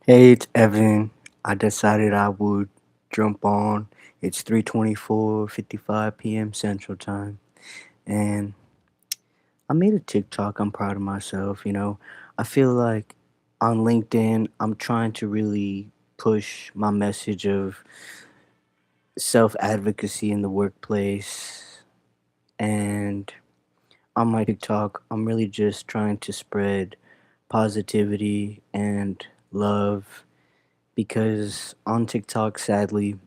Hey, it's Evan. I decided I would jump on. It's 3:24:55 p.m. Central Time, and I made a TikTok. I'm proud of myself, I feel like on LinkedIn, I'm trying to really push my message of self-advocacy in the workplace, and on my TikTok, I'm really just trying to spread positivity and love because on TikTok, sadly,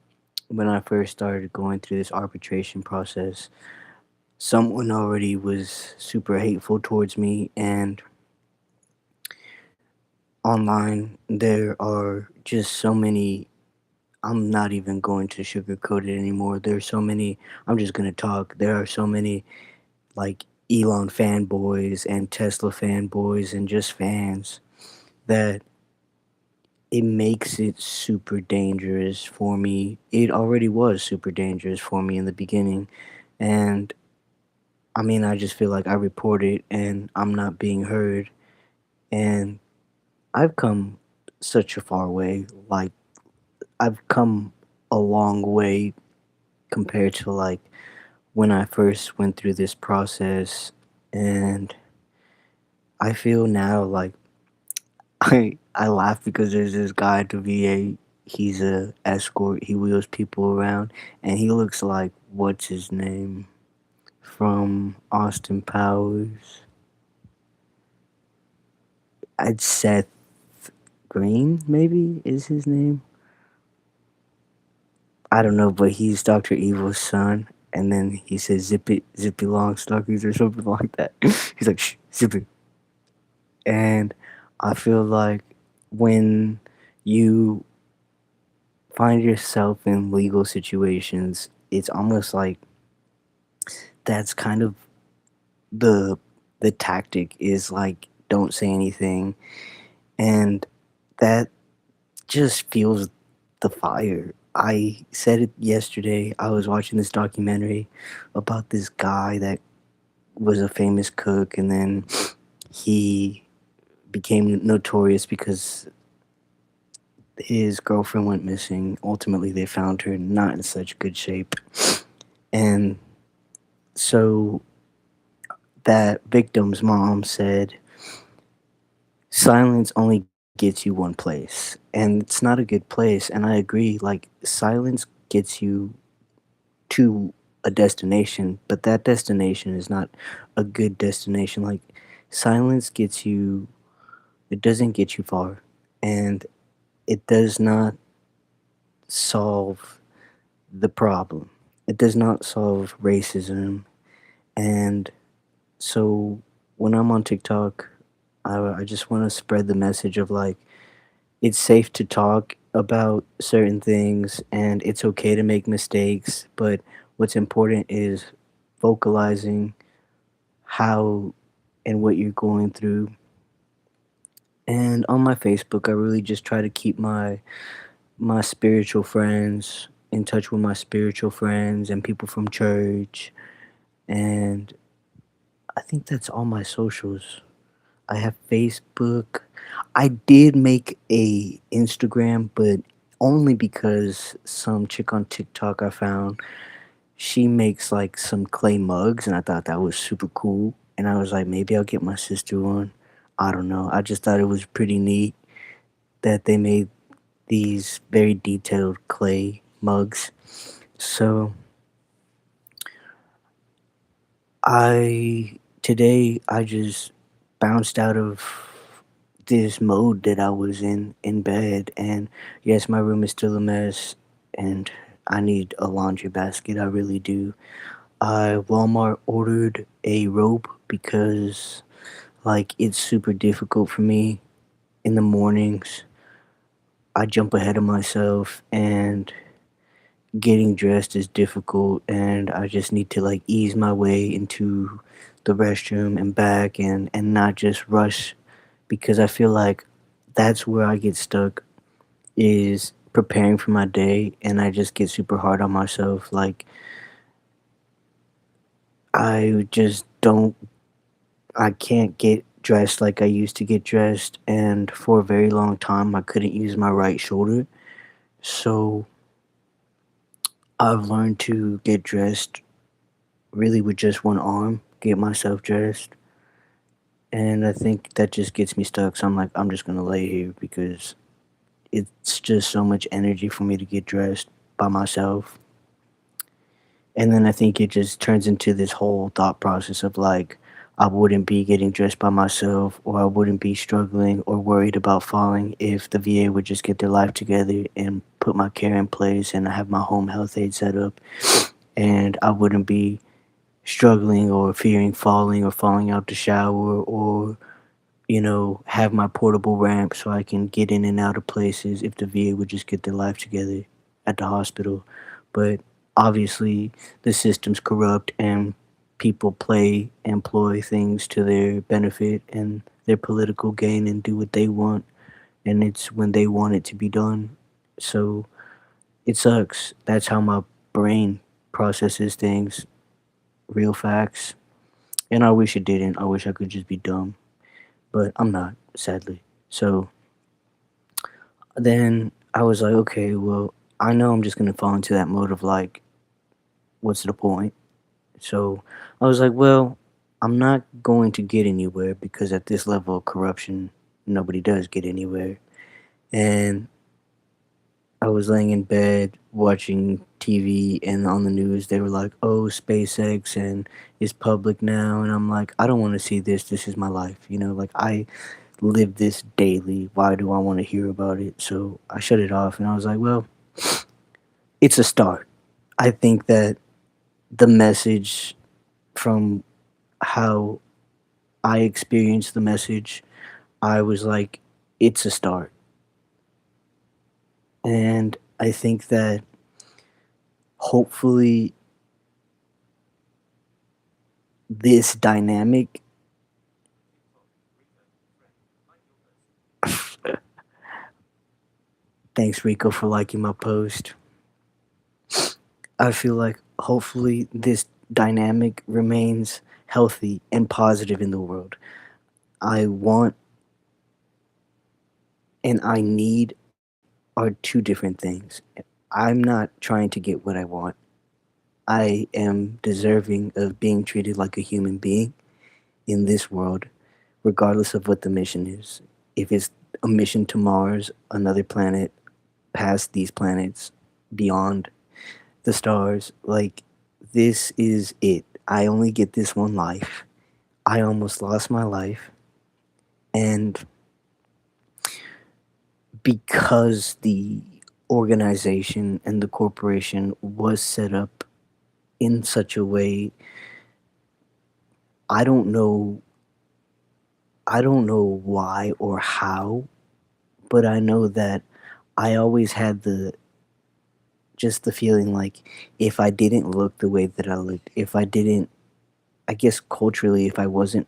when I first started going through this arbitration process, someone already was super hateful towards me, and online there are just so many. I'm not even going to sugarcoat it anymore. There's so many. I'm just gonna talk. There are so many like Elon fanboys and Tesla fanboys and just fans that it makes it super dangerous for me. It already was super dangerous for me in the beginning, and I mean, I just feel like I reported and I'm not being heard. And I've come such a far way. Like, I've come a long way compared to like when I first went through this process. And I feel now like I laugh because there's this guy at the VA. He's a escort. He wheels people around, and he looks like what's his name from Austin Powers. I'd Seth Green, maybe is his name. I don't know, but he's Doctor Evil's son, and then he says zippy long stockings or something like that. He's like, shh, zip it. And I feel like when you find yourself in legal situations, it's almost like that's kind of the the tactic is like don't say anything, and that just feels the fire. I said it yesterday. I was watching this documentary about this guy that was a famous cook, and then he became notorious because his girlfriend went missing. Ultimately, they found her not in such good shape. And so that victim's mom said, silence only gets you one place. And it's not a good place. And I agree. Like, silence gets you to a destination, but that destination is not a good destination. Like, silence gets you, it doesn't get you far, and it does not solve the problem. It does not solve racism. And so when I'm on TikTok, I just want to spread the message of like, it's safe to talk about certain things and it's okay to make mistakes, but what's important is vocalizing how and what you're going through. And on my Facebook, I really just try to keep my spiritual friends in touch with my spiritual friends and people from church. And I think that's all my socials. I have Facebook. I did make a Instagram, but only because some chick on TikTok I found, she makes like some clay mugs and I thought that was super cool. And I was like, maybe I'll get my sister one. I don't know. I just thought it was pretty neat that they made these very detailed clay mugs. So I just bounced out of this mode that I was in bed, and yes, my room is still a mess, and I need a laundry basket. I really do. I Walmart ordered a rope because like it's super difficult for me in the mornings. I jump ahead of myself and getting dressed is difficult and I just need to like ease my way into the restroom and back and not just rush because I feel like that's where I get stuck is preparing for my day and I just get super hard on myself. Like I just don't I can't get dressed like I used to get dressed, and for a very long time, I couldn't use my right shoulder. So I've learned to get dressed really with just one arm, get myself dressed. And I think that just gets me stuck. So I'm like, I'm just gonna lay here because it's just so much energy for me to get dressed by myself. And then I think it just turns into this whole thought process of like, I wouldn't be getting dressed by myself, or I wouldn't be struggling or worried about falling if the VA would just get their life together and put my care in place and I have my home health aid set up. And I wouldn't be struggling or fearing falling or falling out the shower, or have my portable ramp so I can get in and out of places if the VA would just get their life together at the hospital. But obviously, the system's corrupt and people employ things to their benefit and their political gain and do what they want, and it's when they want it to be done. So it sucks. That's how my brain processes things, real facts. And I wish it didn't. I wish I could just be dumb, but I'm not, sadly. So then I was like, okay, well, I know I'm just gonna fall into that mode of like, what's the point? So I was like, well, I'm not going to get anywhere because at this level of corruption, nobody does get anywhere. And I was laying in bed watching TV, and on the news they were like, "Oh, SpaceX and is public now," and I'm like, "I don't want to see this. This is my life, Like I live this daily. Why do I want to hear about it?" So I shut it off, and I was like, "Well, it's a start." I think that the message from how I experienced the message, I was like, "It's a start," and I think that hopefully this dynamic. Thanks, Rico, for liking my post. I feel like hopefully this dynamic remains healthy and positive in the world. I want and I need are two different things. I'm not trying to get what I want. I am deserving of being treated like a human being in this world, regardless of what the mission is. If it's a mission to Mars, another planet, past these planets, beyond the stars. Like, this is it. I only get this one life. I almost lost my life. And because the organization and the corporation was set up in such a way, I don't know I don't know why or how, but I know that I always had the feeling like if I didn't look the way that I looked, if I didn't, I guess culturally, if I wasn't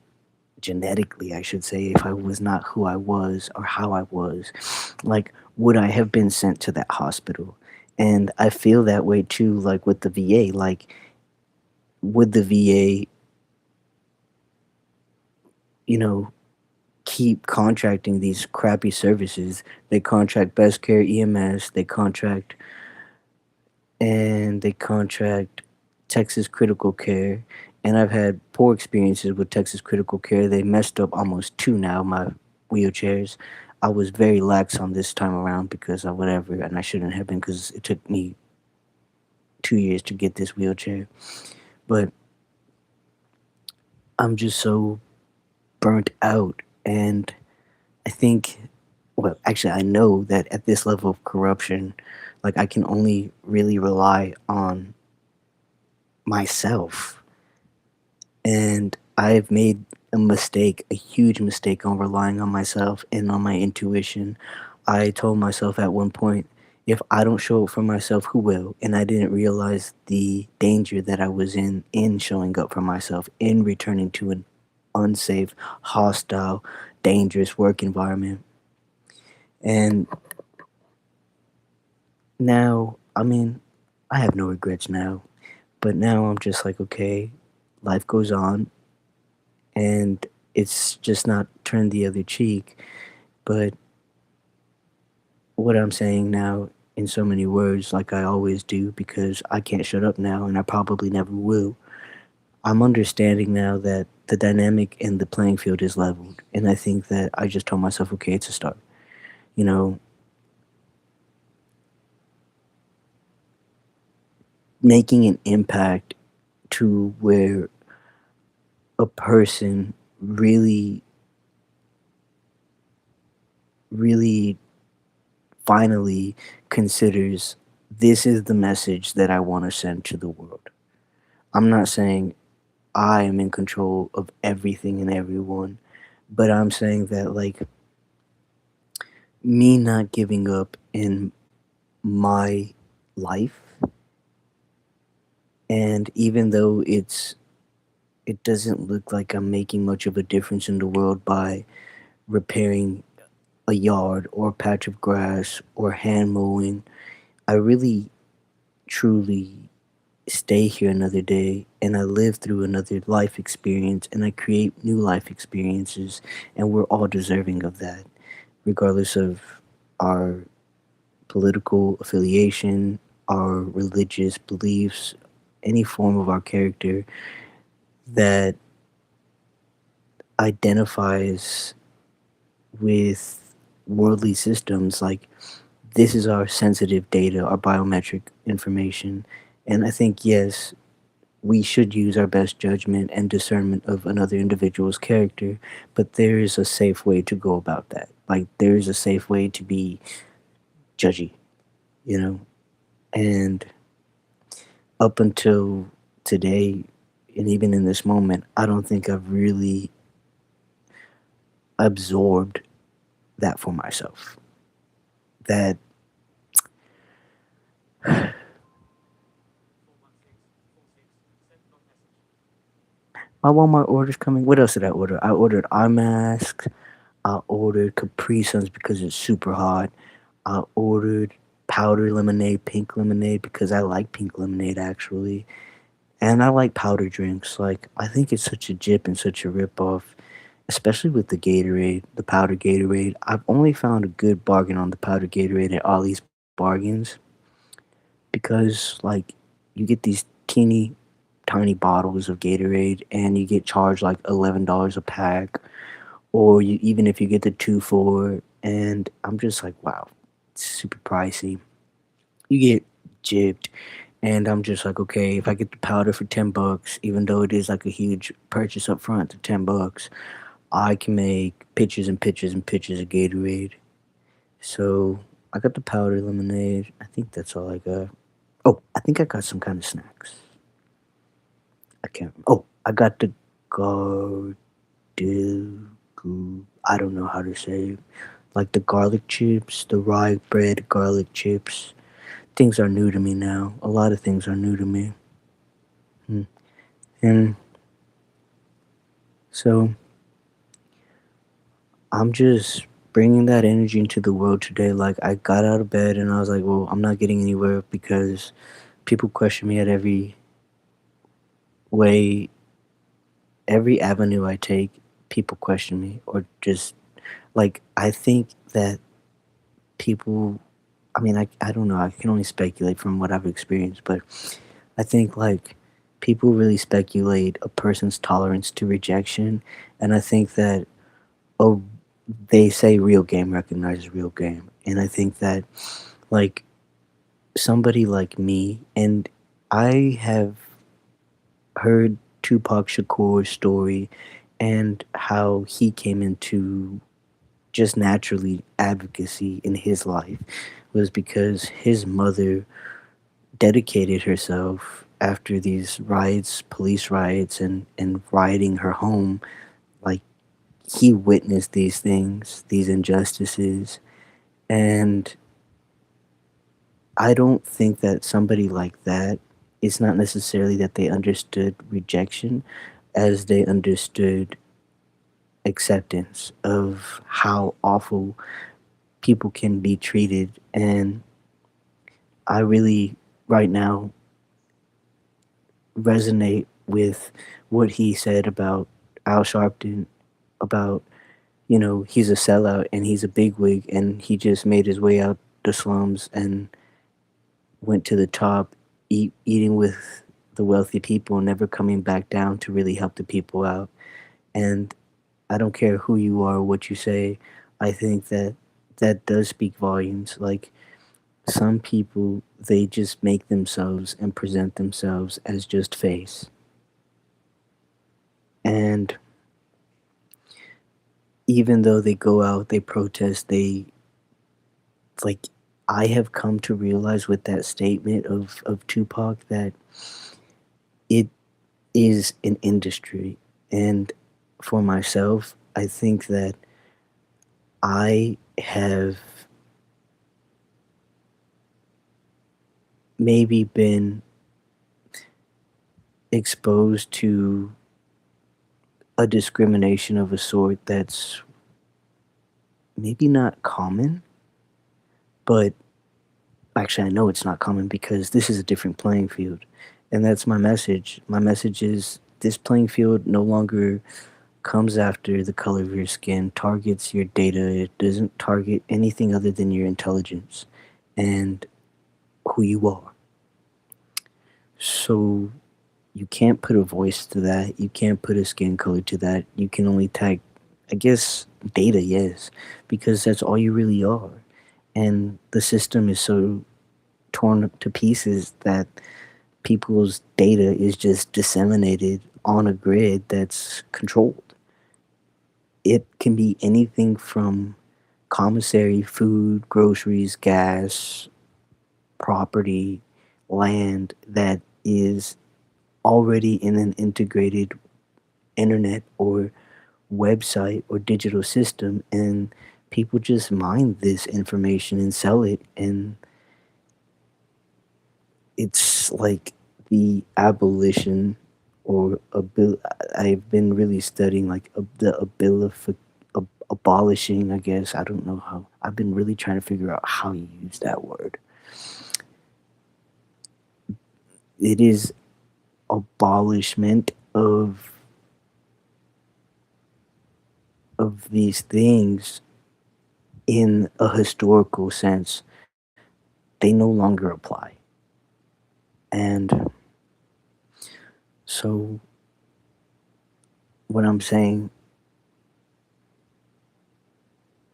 genetically, I should say, if I was not who I was or how I was, like, would I have been sent to that hospital? And I feel that way too, like with the VA. Like, would the VA, you know, keep contracting these crappy services? They contract Best Care EMS, they contract Texas Critical Care, and I've had poor experiences with Texas Critical Care. They messed up almost two now, my wheelchairs. I was very lax on this time around because of whatever, and I shouldn't have been because it took me 2 years to get this wheelchair. But I'm just so burnt out, and I think, well, actually, I know that at this level of corruption, like, I can only really rely on myself. And I've made a mistake, a huge mistake on relying on myself and on my intuition. I told myself at one point, if I don't show up for myself, who will? And I didn't realize the danger that I was in showing up for myself, in returning to an unsafe, hostile, dangerous work environment. And now, I mean, I have no regrets now, but now I'm just like, okay, life goes on, and It's just not turn the other cheek. But what I'm saying now in so many words, like I always do, because I can't shut up now and I probably never will. I'm understanding now that the dynamic in the playing field is leveled. And I think that I just told myself, okay, it's a start. You know, making an impact to where a person really, really finally considers this is the message that I want to send to the world. I'm not saying I am in control of everything and everyone, but I'm saying that, like, me not giving up in my life, and even though it doesn't look like I'm making much of a difference in the world by repairing a yard or a patch of grass or hand mowing, I really truly stay here another day and I live through another life experience and I create new life experiences, and we're all deserving of that, regardless of our political affiliation, our religious beliefs, any form of our character that identifies with worldly systems. Like, this is our sensitive data, our biometric information. And I think, yes, we should use our best judgment and discernment of another individual's character, but there is a safe way to go about that. Like, there is a safe way to be judgy, you know? And up until today, and even in this moment, I don't think I've really absorbed that for myself. That my Walmart order's coming. What else did I order? I ordered eye masks. I ordered Capri Suns because it's super hot. I ordered powdered lemonade, pink lemonade because I like pink lemonade actually. And I like powder drinks. Like, I think it's such a jip and such a ripoff, especially with the Gatorade, the powder Gatorade. I've only found a good bargain on the powder Gatorade at Ollie's Bargains because, like, you get these teeny tiny bottles of Gatorade and you get charged like $11 a pack, or you, even if you get the 2 4, and I'm just like, wow, it's super pricey. You get gypped, and I'm just like, okay, if I get the powder for $10, even though it is like a huge purchase up front to $10, I can make pitchers and pitchers and pitchers of Gatorade. So I got the powder lemonade. I think that's all I got. Oh, I think I got some kind of snacks. I can't. Oh, I got the garlic. I don't know how to say it. Like the garlic chips, the rye bread garlic chips. Things are new to me now. A lot of things are new to me. Mm. And so I'm just bringing that energy into the world today. Like, I got out of bed and I was like, well, I'm not getting anywhere because people question me at every way, every avenue I take. People question me, or just like, I think that people, I mean, I don't know. I can only speculate from what I've experienced, but I think, like, people really speculate a person's tolerance to rejection, and I think that, oh, they say real game recognizes real game, and I think that, like, somebody like me, and I have heard Tupac Shakur's story and how he came into just naturally advocacy in his life was because his mother dedicated herself after these riots, police riots, and rioting her home. Like, he witnessed these things, these injustices, and I don't think that somebody like that, it's not necessarily that they understood rejection as they understood acceptance of how awful people can be treated. And I really, right now, resonate with what he said about Al Sharpton about, he's a sellout and he's a bigwig and he just made his way out the slums and went to the top, eating with the wealthy people, never coming back down to really help the people out. And I don't care who you are, what you say. I think that that does speak volumes. Like some people, they just make themselves and present themselves as just face. And even though they go out, they protest, they like I have come to realize with that statement of Tupac that it is an industry. And for myself, I think that I have maybe been exposed to a discrimination of a sort that's maybe not common, but actually, I know it's not common because this is a different playing field. And that's my message. My message is this playing field no longer comes after the color of your skin, targets your data. It doesn't target anything other than your intelligence and who you are. So you can't put a voice to that. You can't put a skin color to that. You can only tag, I guess, data, yes, because that's all you really are. And the system is so torn to pieces that people's data is just disseminated on a grid that's controlled. It can be anything from commissary, food, groceries, gas, property, land that is already in an integrated internet or website or digital system, and people just mine this information and sell it, and it's like the abolition or I've been really studying like the abolishing. I guess I don't know how. I've been really trying to figure out how you use that word. It is abolishment of these things in a historical sense. They no longer apply, and so what I'm saying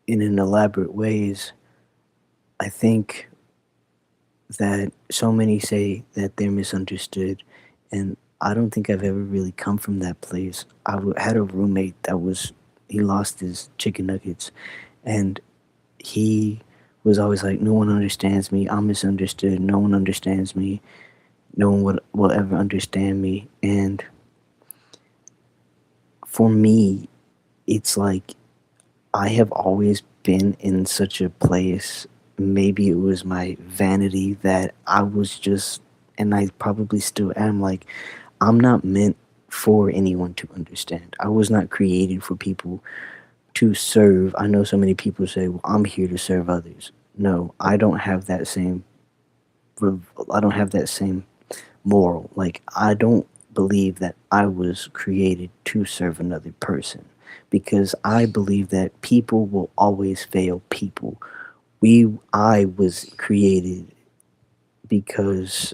in an elaborate way is I think that so many say that they're misunderstood, and I don't think I've ever really come from that place. Had a roommate that was he lost his chicken nuggets, and he was always like, "No one understands me. I'm misunderstood. No one understands me. No one will ever understand me." And for me, it's like I have always been in such a place. Maybe it was my vanity that I was just, and I probably still am, like, I'm not meant for anyone to understand. I was not created for people to serve. I know so many people say, well, I'm here to serve others. No, I don't have that same, I don't have that same moral. Like, I don't believe that I was created to serve another person because I believe that people will always fail people. I was created because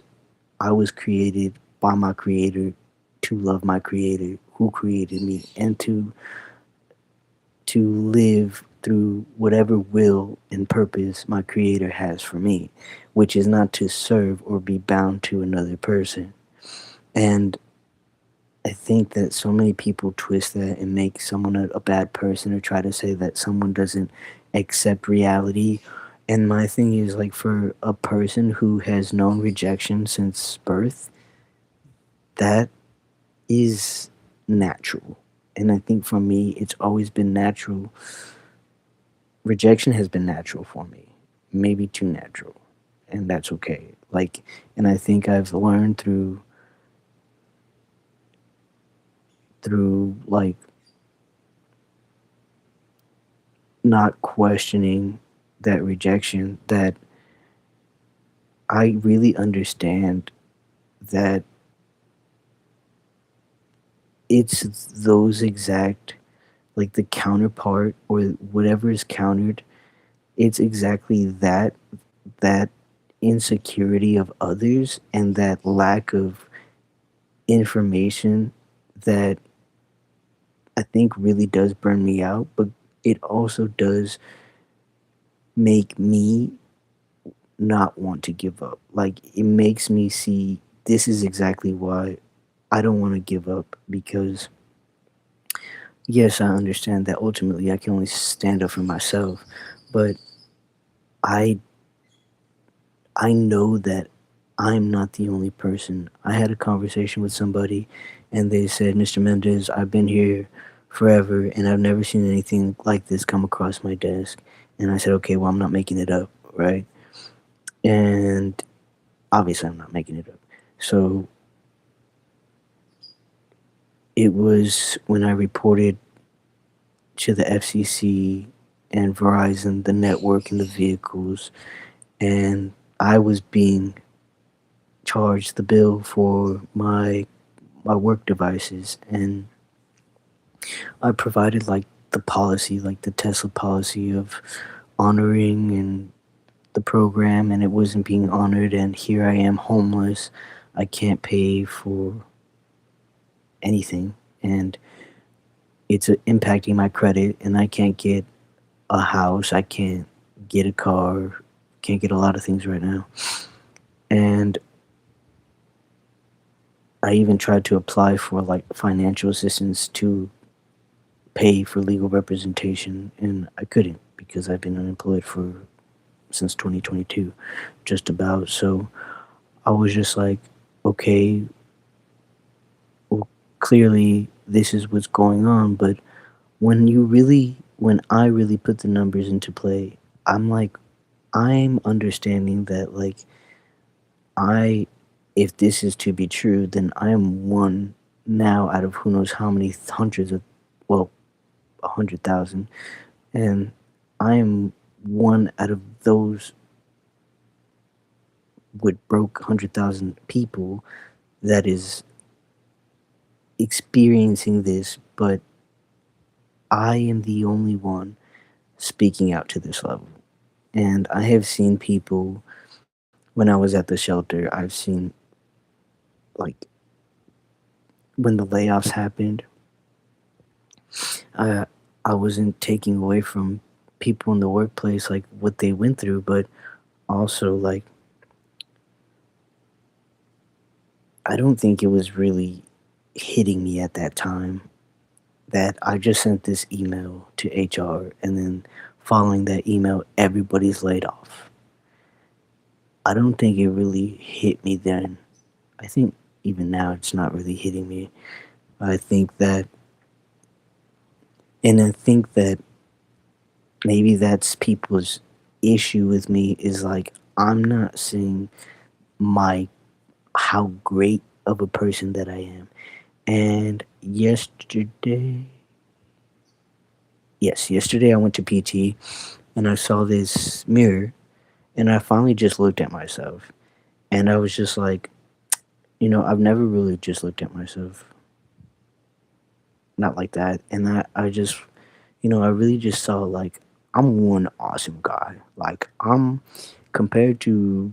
I was created by my creator to love my creator who created me and to live through whatever will and purpose my creator has for me, which is not to serve or be bound to another person. And I think that so many people twist that and make someone a bad person or try to say that someone doesn't accept reality. And my thing is like for a person who has known rejection since birth, that is natural. And I think for me, it's always been natural. Rejection has been natural for me, maybe too natural, and that's okay. Like, and I think I've learned through like not questioning that rejection that I really understand that it's those exact like the counterpart or whatever is countered, it's exactly that insecurity of others and that lack of information that I think really does burn me out, but it also does make me not want to give up. Like, it makes me see this is exactly why I don't want to give up because, yes, I understand that ultimately I can only stand up for myself, but I I know that I'm not the only person. I had a conversation with somebody and they said, "Mr. Mendez, I've been here forever and I've never seen anything like this come across my desk." And I said, "Okay, well, I'm not making it up, right?" And obviously, I'm not making it up. So it was when I reported to the FCC and Verizon the network and the vehicles, and I was being charged the bill for my work devices, and I provided like the policy, like the Tesla policy of honoring and the program, and it wasn't being honored, and here I am homeless. I can't pay for anything, and it's impacting my credit, and I can't get a house, I can't get a car, can't get a lot of things right now. And I even tried to apply for like financial assistance to pay for legal representation, and I couldn't because I've been unemployed for since 2022, just about. So I was just like, okay, well, clearly this is what's going on. But when I really put the numbers into play, I'm like, I'm understanding that, like, I, if this is to be true, then I am one now out of who knows how many hundreds of, well, 100,000. And I am one out of those with broke 100,000 people that is experiencing this, but I am the only one speaking out to this level. And I have seen people when I was at the shelter, I've seen like when the layoffs happened, I I wasn't taking away from people in the workplace like what they went through, but also like I don't think it was really hitting me at that time that I just sent this email to HR and then following that email everybody's laid off. I don't think it really hit me then. I think even now it's not really hitting me. I think that and I think that maybe that's people's issue with me is like I'm not seeing my how great of a person that I am. And yesterday I went to PT and I saw this mirror and I finally just looked at myself and I was just like, I've never really just looked at myself not like that. And I just, I really just saw like I'm one awesome guy. Like I'm compared to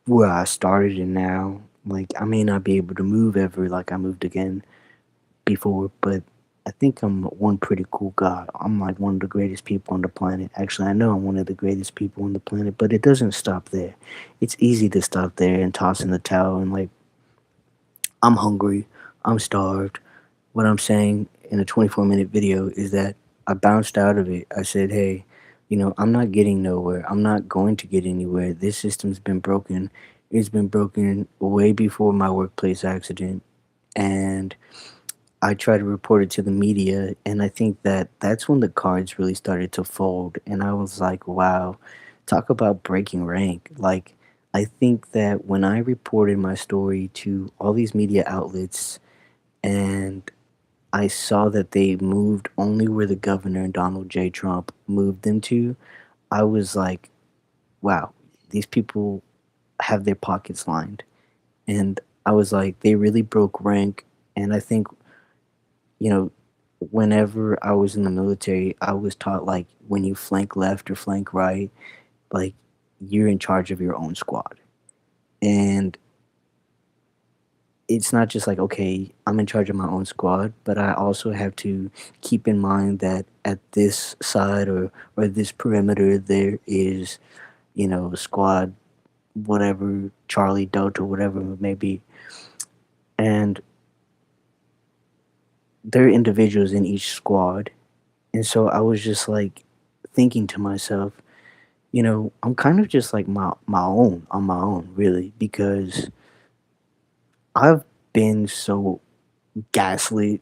where I started and now, like I may not be able to move ever like I moved again before, but I think I'm one pretty cool guy. I'm like one of the greatest people on the planet. Actually, I know I'm one of the greatest people on the planet, but it doesn't stop there. It's easy to stop there and toss in the towel and like, I'm hungry, I'm starved. What I'm saying in a 24-minute video is that I bounced out of it. I said, hey, I'm not getting nowhere. I'm not going to get anywhere. This system's been broken. It's been broken way before my workplace accident. And I tried to report it to the media, and I think that that's when the cards really started to fold. And I was like, wow, talk about breaking rank. Like, I think that when I reported my story to all these media outlets and I saw that they moved only where the governor, Donald J. Trump, moved them to, I was like, wow, these people have their pockets lined. And I was like, they really broke rank. And I think, you know, whenever I was in the military, I was taught like when you flank left or flank right, like you're in charge of your own squad. And it's not just like, okay, I'm in charge of my own squad, but I also have to keep in mind that at this side or this perimeter, there is, squad, whatever, Charlie, Delta, whatever it may be. And there are individuals in each squad. And so I was just like thinking to myself, I'm kind of just like my own on my own, really, because I've been so gaslit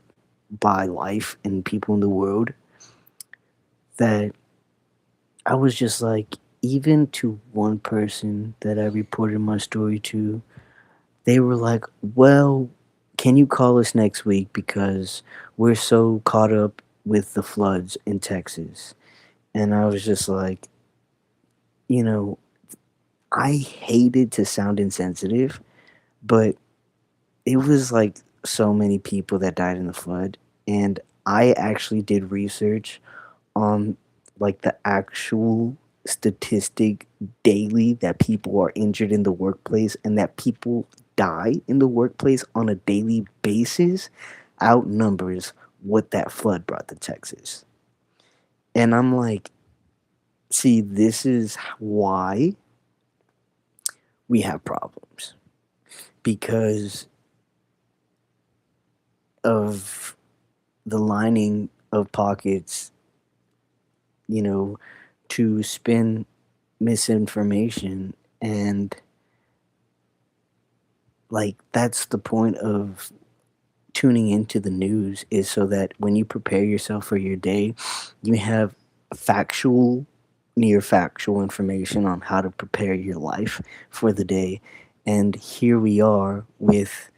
by life and people in the world that I was just like, even to one person that I reported my story to, they were like, well, can you call us next week because we're so caught up with the floods in Texas? And I was just like, you know, I hated to sound insensitive, but it was like so many people that died in the flood. And I actually did research on like the actual statistic daily that people are injured in the workplace and that people die in the workplace on a daily basis outnumbers what that flood brought to Texas. And I'm like, see, this is why we have problems because of the lining of pockets, you know, to spin misinformation. And like that's the point of tuning into the news, is so that when you prepare yourself for your day, you have factual, near factual information on how to prepare your life for the day. And here we are with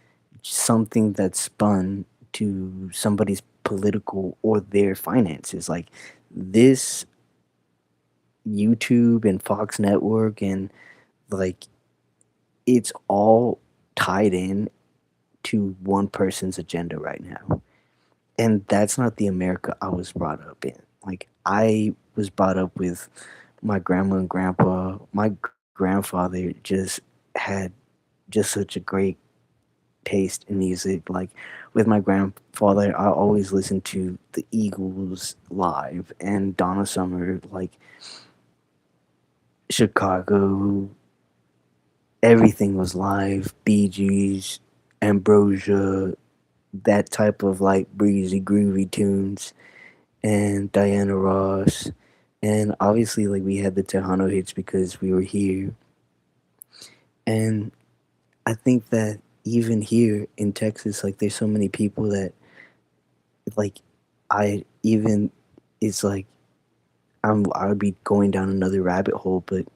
something that's spun to somebody's political or their finances. Like this YouTube and Fox Network and like it's all tied in to one person's agenda right now. And that's not the America I was brought up in. Like I was brought up with my grandma and grandpa. My grandfather just had just such a great taste in music. Like with my grandfather, I always listened to the Eagles live and Donna Summer, like Chicago. Everything was live. Bee Gees, Ambrosia, that type of like breezy, groovy tunes, and Diana Ross. And obviously, like we had the Tejano hits because we were here. And I think that even here in Texas, like there's so many people that like I even it's like I would be going down another rabbit hole, but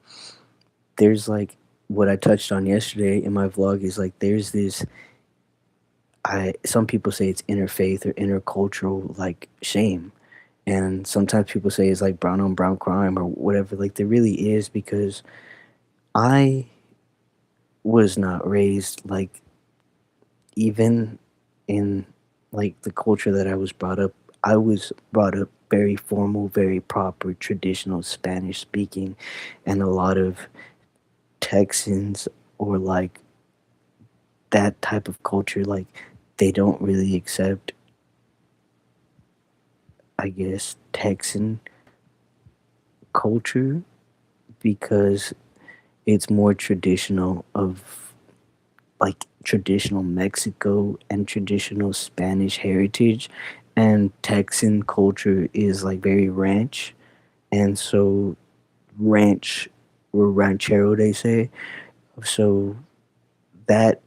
there's like what I touched on yesterday in my vlog is like there's this I some people say it's interfaith or intercultural like shame. And sometimes people say it's like brown on brown crime or whatever. Like there really is, because I was not raised like, even in like the culture that I was brought up, I was brought up very formal, very proper, traditional Spanish speaking, and a lot of Texans or like that type of culture, like they don't really accept, I guess, Texan culture because it's more traditional of like traditional Mexico and traditional Spanish heritage, and Texan culture is like very ranch, and so ranch or ranchero they say. So that,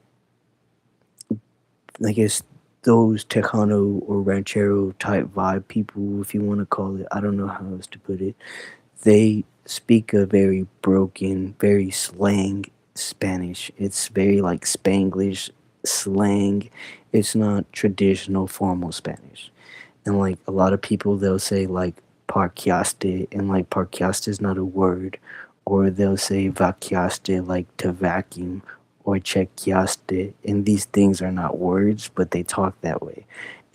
I guess, those Tejano or ranchero type vibe people, if you want to call it, I don't know how else to put it. They speak a very broken, very slang Spanish. It's very like Spanglish slang. It's not traditional formal Spanish. And like a lot of people, they'll say like parqueaste, and like parqueaste is not a word. Or they'll say vaciaste, like to vacuum, or chequeaste. And these things are not words, but they talk that way.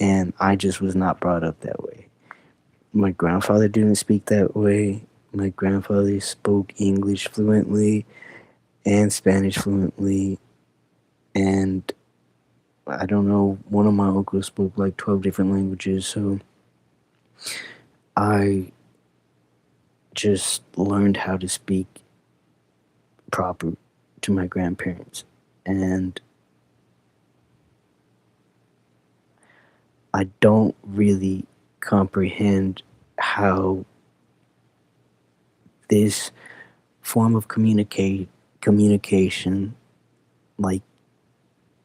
and I just was not brought up that way. My grandfather didn't speak that way. My grandfather spoke English fluently and Spanish fluently, and I don't know, one of my uncles spoke like 12 different languages, so I just learned how to speak proper to my grandparents. And I don't really comprehend how this form of communication, like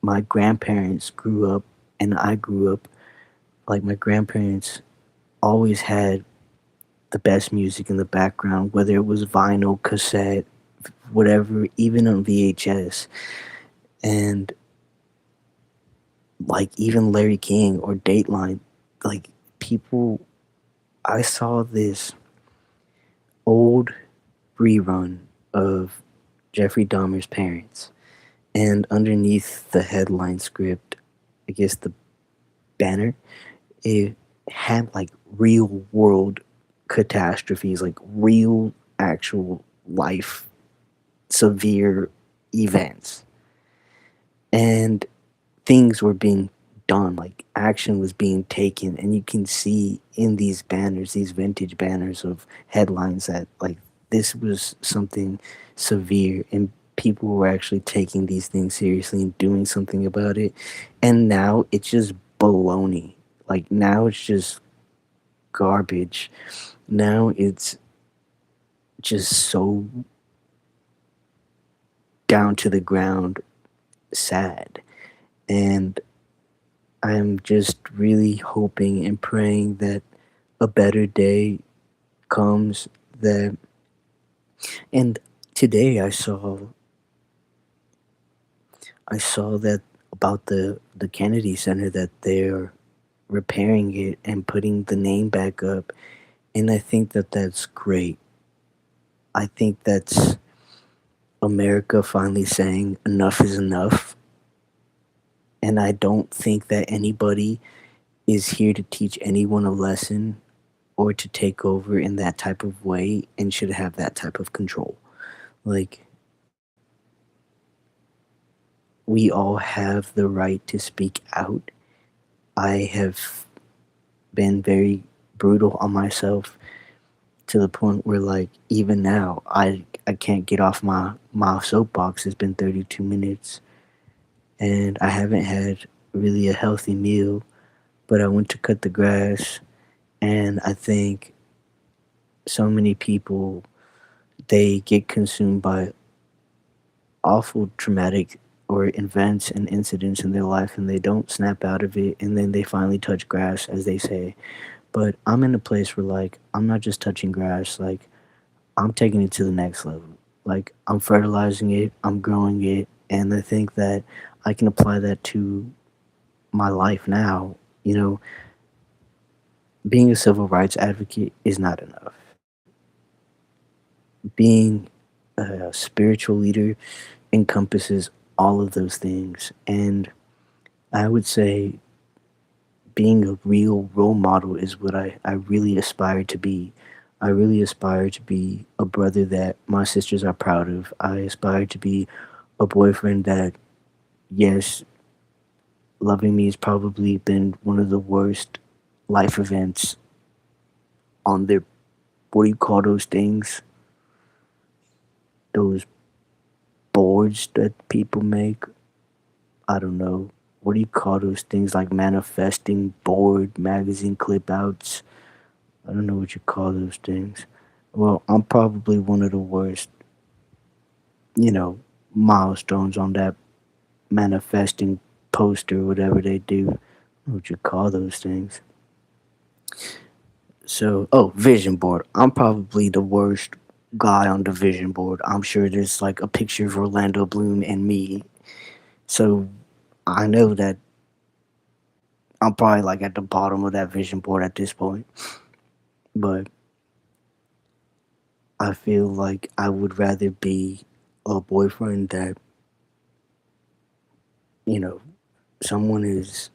my grandparents grew up and I grew up, like my grandparents always had the best music in the background, whether it was vinyl, cassette, whatever, even on VHS. And like even Larry King or Dateline, like people, I saw this old rerun of Jeffrey Dahmer's Parents, and underneath the headline script, I guess the banner, it had like real world catastrophes, like real actual life severe events. And things were being done, like action was being taken, and you can see in these banners, these vintage banners of headlines that like this was something severe and people were actually taking these things seriously and doing something about it. And now it's just baloney. Like now it's just garbage. Now it's just so down to the ground sad. And I'm just really hoping and praying that a better day comes. That and today I saw that about the Kennedy Center, that they're repairing it and putting the name back up, and I think that that's great. I think that's America finally saying enough is enough, and I don't think that anybody is here to teach anyone a lesson or to take over in that type of way and should have that type of control. Like, we all have the right to speak out. I have been very brutal on myself to the point where, like, even now, I can't get off my soapbox. It's been 32 minutes and I haven't had really a healthy meal, but I went to cut the grass, and I think so many people, they get consumed by awful traumatic or events and incidents in their life and they don't snap out of it, and then they finally touch grass, as they say. But I'm in a place where like I'm not just touching grass, like I'm taking it to the next level. Like I'm fertilizing it, I'm growing it, and I think that I can apply that to my life now. You know, being a civil rights advocate is not enough. Being a spiritual leader encompasses all of those things. And I would say being a real role model is what I really aspire to be. I really aspire to be a brother that my sisters are proud of. I aspire to be a boyfriend that, yes, loving me has probably been one of the worst life events on their, what do you call those things? Those boards that people make? I don't know. What do you call those things, like manifesting board, magazine clip outs? I don't know what you call those things. Well, I'm probably one of the worst, you know, milestones on that manifesting poster, whatever they do. I don't know what you call those things. So, oh, vision board. I'm probably the worst guy on the vision board. I'm sure there's like a picture of Orlando Bloom and me. So I know that I'm probably like at the bottom of that vision board at this point. But I feel like I would rather be a boyfriend that, you know, someone is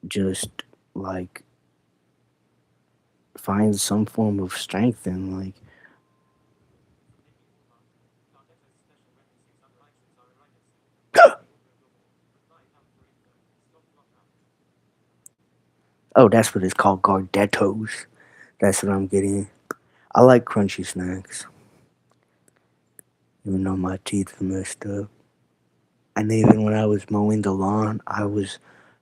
just like find some form of strength and like oh, that's what it's called, Gardettos. That's what I'm getting. I like crunchy snacks, even though my teeth are messed up. And even when I was mowing the lawn, I was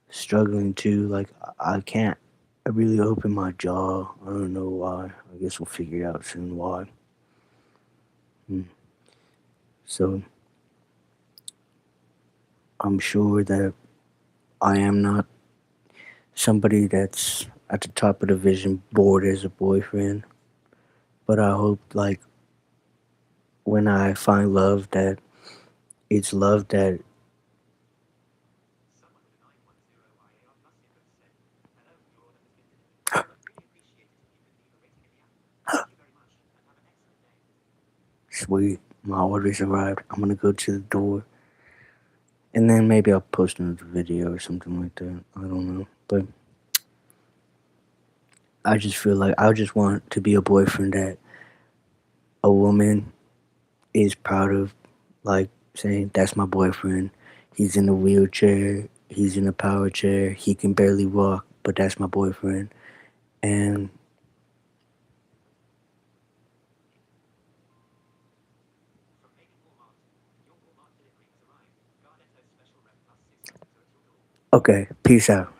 struggling too. Like I can't really open my jaw. I don't know why. I guess we'll figure out soon why. Mm. So I'm sure that I am not somebody that's at the top of the vision board as a boyfriend. But I hope like when I find love that it's love that sweet. My order's arrived. I'm gonna go to the door, and then maybe I'll post another video or something like that. I don't know, but I just feel like I just want to be a boyfriend that a woman is proud of, like saying that's my boyfriend. He's in a wheelchair. He's in a power chair. He can barely walk, but that's my boyfriend. And okay, peace out.